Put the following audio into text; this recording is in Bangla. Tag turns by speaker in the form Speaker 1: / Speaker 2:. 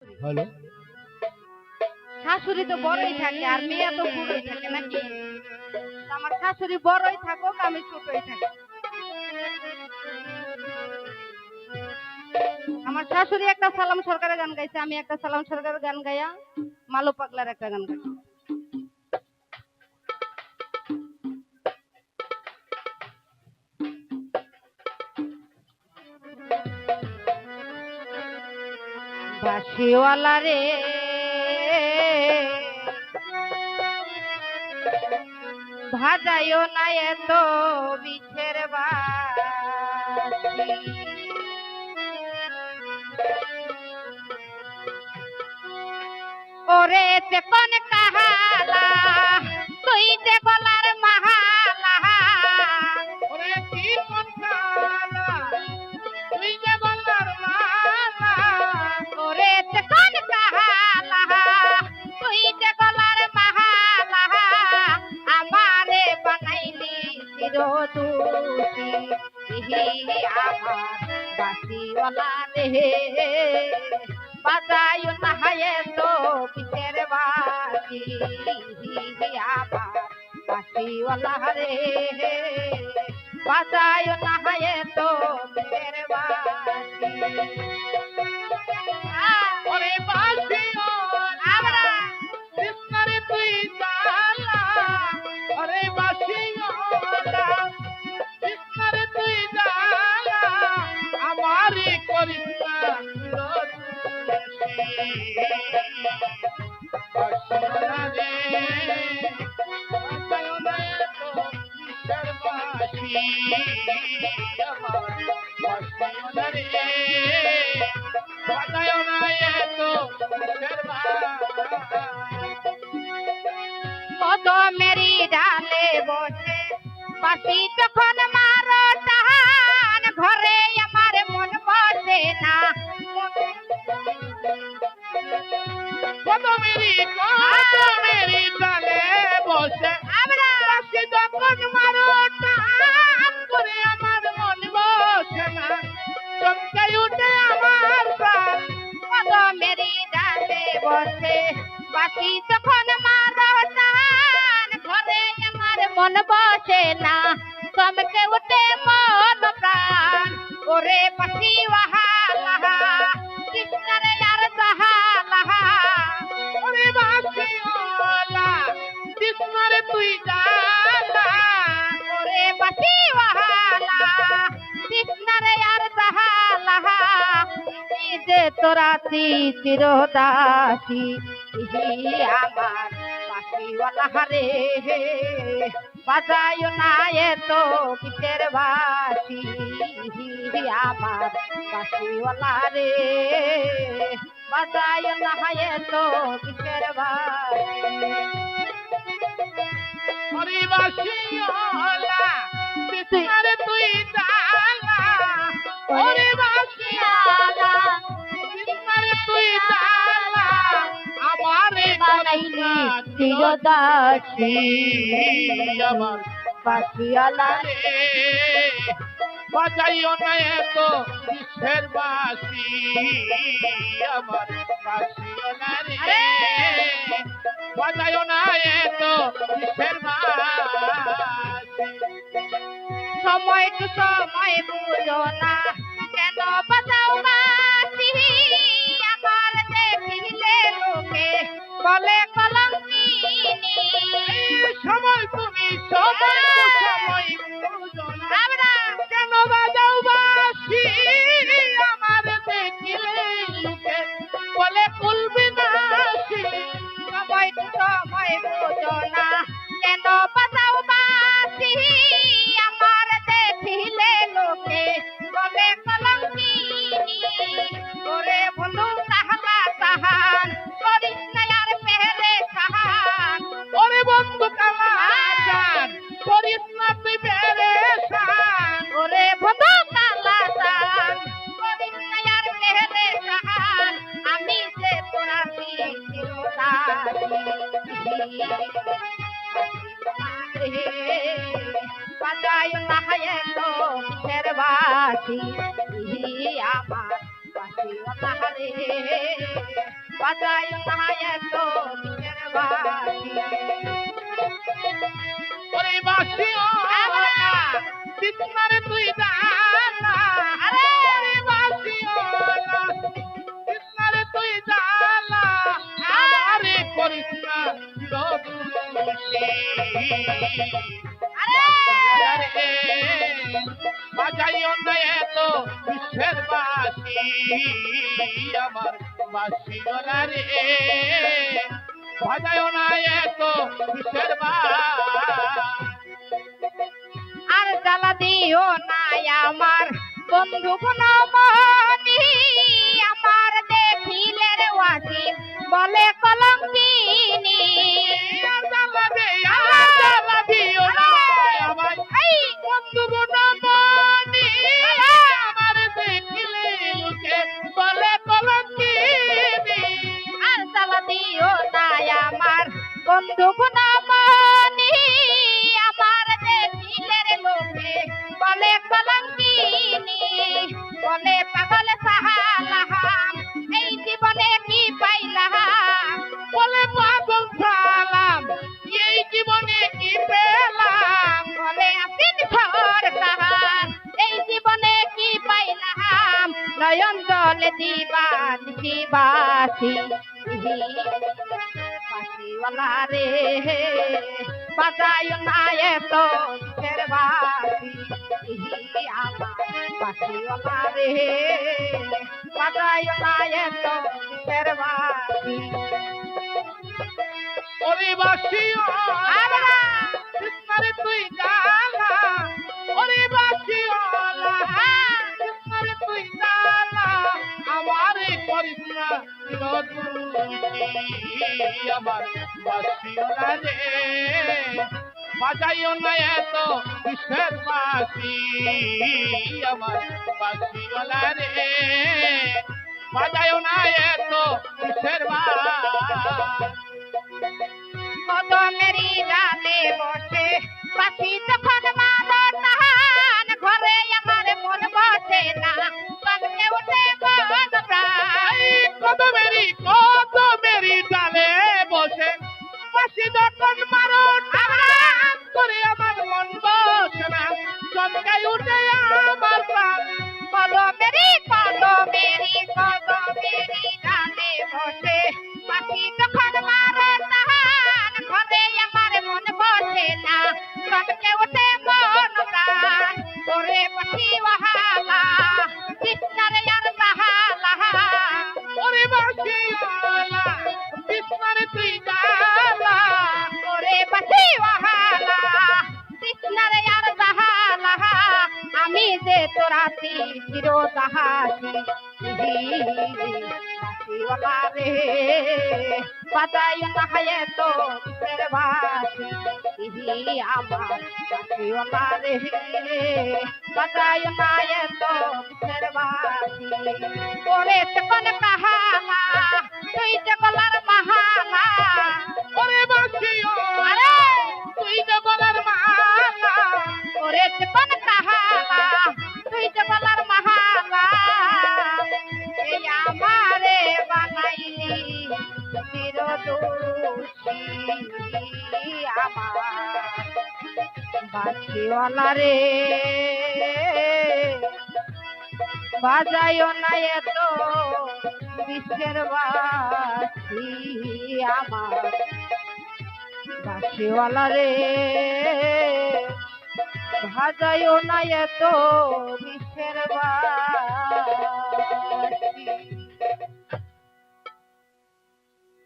Speaker 1: হ্যালো।
Speaker 2: শাশুড়ি তো বড়ই থাকে আর মেয়ে তো বুড়োই থাকে নাকি? আমার শাশুড়ি বড়ই থাকুক, আমি ছোটই থাকি। আমার শাশুড়ি একটা সালাম সরকারের গান গাইছে, আমি একটা সালাম সরকারের গান গাইয়া মালো পাগলার একটা গান গাই। বাঁশিওয়ালা রে ভাজাইও না এত বিছের বাঁশি, ওরে চেকন কাহালা তুই যে গলার মাহালা,
Speaker 1: ওরে কি কোন কালা তুই যে গলার মালা,
Speaker 2: ওরে চেকন কাহালা তুই যে গলার মাহালা, আমারে বানাইলি চিরদুষী আমার বাঁশিওয়ালা রে, বাজায় না হায়ে তো পিছের বাঁশি আমার বাঁশিওয়ালা রে, বাজায় না হায়ে তো পিছের বাঁশি।
Speaker 1: ওরে বাঁশিওয়ালা কৃষ্ণরে তুই জালা, ওরে বাঁশিওয়ালা কৃষ্ণরে তুই জালা, আমারে করিস না চিরদুষী। বাঁশিওয়ালা রে বাজায় না এত কিসের বাঁশি, আমার বাঁশিওয়ালা রে বাজায় না এত কিসের বাঁশি।
Speaker 2: কদমেরি ডালে বসে বাঁশি যখন মারো টান, ঘরে আমার মন বসে না,
Speaker 1: কদমেরি ডালে বসে
Speaker 2: আমরা
Speaker 1: বাঁশি যখন মারো টান, করে আমার মন বসে না, চমকে উঠে আমার প্রাণ।
Speaker 2: কদমেরি ডালে বসে বাঁশি যখন মারো টান, ঘরে আমার মন বসে না, চমকে উঠে মন প্রাণ, ওরে বাঁশিওয়ালা কৃষ্ণের আর জাহালা,
Speaker 1: ওরে বাঁশিওয়ালা কৃষ্ণরে তুই জালা,
Speaker 2: ওরে বাঁশিওয়ালা কৃষ্ণের আর জাহালা, আমি যে তোরা চিরদাসী আমার বাঁশিওয়ালা রে, বাজায় না এত কিসের বাঁশি আমার বাঁশিওয়ালা রে, বাজায় না এত কিসের বাঁশি।
Speaker 1: ওরে বাঁশিওয়ালা কৃষ্ণরে তুই জালা, ওরে বাঁশিওয়ালা কৃষ্ণরে তুই জালা, আমারে
Speaker 2: বানাইলি চিরদাসী
Speaker 1: আমার
Speaker 2: বাঁশিওয়ালা
Speaker 1: রে, বাজাইও না এত কিসের বাঁশি, আমার বাঁশিওয়ালা রে, বাজাইও না এত কিসের বাঁশি।
Speaker 2: সময় টু সময় বুঝো না কেন বাজাও বাঁশি, আমার দেখিলে লোকে বলে কলঙ্কিনী,
Speaker 1: সময় তুমি সময় বুঝো না,
Speaker 2: আমরা
Speaker 1: কেন বাজাও বাঁশি, আমার দেখিলে লোকে বলে কুলবি নাসি।
Speaker 2: সময় টু সময় বুঝো না কেন বাজাও বাঁশি, আমার দেখিলে লোকে বলে কলঙ্কিনী, ওরে বন্ধু কাহলা তাহান করিস না আর পেহরে সাহান,
Speaker 1: ওরে বন্ধু কালা জান করিস না তুই পেরেশান,
Speaker 2: ওরে বন্ধু কালা তাহান করিস না আর পেহরে সাহান, আমি যে তোরা বাজায় না এত কিসের বাঁশি আমার বাঁশিওয়ালা রে বাজায় না এত বিশের বাসি
Speaker 1: ওরে বাসিও কৃষ্ণারে তুই জানা
Speaker 2: আরে
Speaker 1: ওরে বাসিও কৃষ্ণারে তুই জানা আমারে করিস না চিরদুষী
Speaker 2: আরে
Speaker 1: বাজাইও না এত বিশ্বের বাসি আমার বাসিওলা রে বাজাইও না এত বিশ্বের
Speaker 2: আর জ্বালা দিও না আমার বন্ধু গুণমণি আমার দেখিলে রে ওয়াসি বলে কলঙ্কিনী
Speaker 1: জ্বালা দিও না আমার
Speaker 2: এই
Speaker 1: বন্ধু বনমণি আমার দেখিলে লোকে বলে কলঙ্কিনী
Speaker 2: আর জ্বালা দিও না আমার বন্ধু গুণমণি আমার দেখিলে রে লোকে বলে কলঙ্কিনী বলে পাগল সাহালাহাম এই জীবনে কি পাইলাম
Speaker 1: বলে পাগল সালাম এই জীবনে কি পেলাম
Speaker 2: বলে আসিন ঘর তাহার এই জীবনে কি পাইলাম নয়ন জলে দিবান বাসি বাসিওয়ালা রে বাজায় না এত বিশের বাসি আমার বাসিওয়ালা রে বাজায় না এত বিশের বাসি
Speaker 1: ওরে বাসিও
Speaker 2: আবরা
Speaker 1: কৃষ্ণারে তুই জানা ওরে বাসিওলা কৃষ্ণারে তুই জানা আমারে করিস না চিরদুষী আমার বাসিওলা রে বাজাইও না এত বিশ্বের বাসি আমার বাসিওলা রে বাজাইও না এত বিশ্বের
Speaker 2: কদমেরই ডালে বসে পাখি যখন মারো টান ঘরে আমার মন বসে না কালকে উঠে মন প্রাণ
Speaker 1: কদমেরি ডালে বসে পাশি যখন মারো টান করে আমার মন বসে না চমকাই উঠে আমার প্রাণ
Speaker 2: কদমেরই ডালে বসে পাখি যখন মারো টান ঘরে আমার মন বসে না কালকে উঠে মন প্রাণ তোরে পাখি ওয়াহালা কৃষ্ণার আর বাহালা
Speaker 1: ওরে বাসিওলা কৃষ্ণারে তুই জানা
Speaker 2: ওরে পাখি ওয়াহালা কৃষ্ণার আর বাহালা আমি যে তোরাতি চির দাহাসি বাসিওয়ালা রে বাজায় না তো বিশের বাসি আমার বাসিওয়ালা রে বাজায় না তো বিশের বাসি ওরে কোন কাহালা তুই যে গলার মাহালা
Speaker 1: ওরে বাসিওলা
Speaker 2: আরে
Speaker 1: তুই যে গলার মালা
Speaker 2: ওরে কোন কাহালা তুই যে গলার মাহালা এই আমারে বানাইলি চিরদোষী আমার বাসিওয়ালা রে বাজায় না এত বিশ্বের বাসি আমার বাসিওয়ালা রে বাজায় না এত বিশ্বের বাসি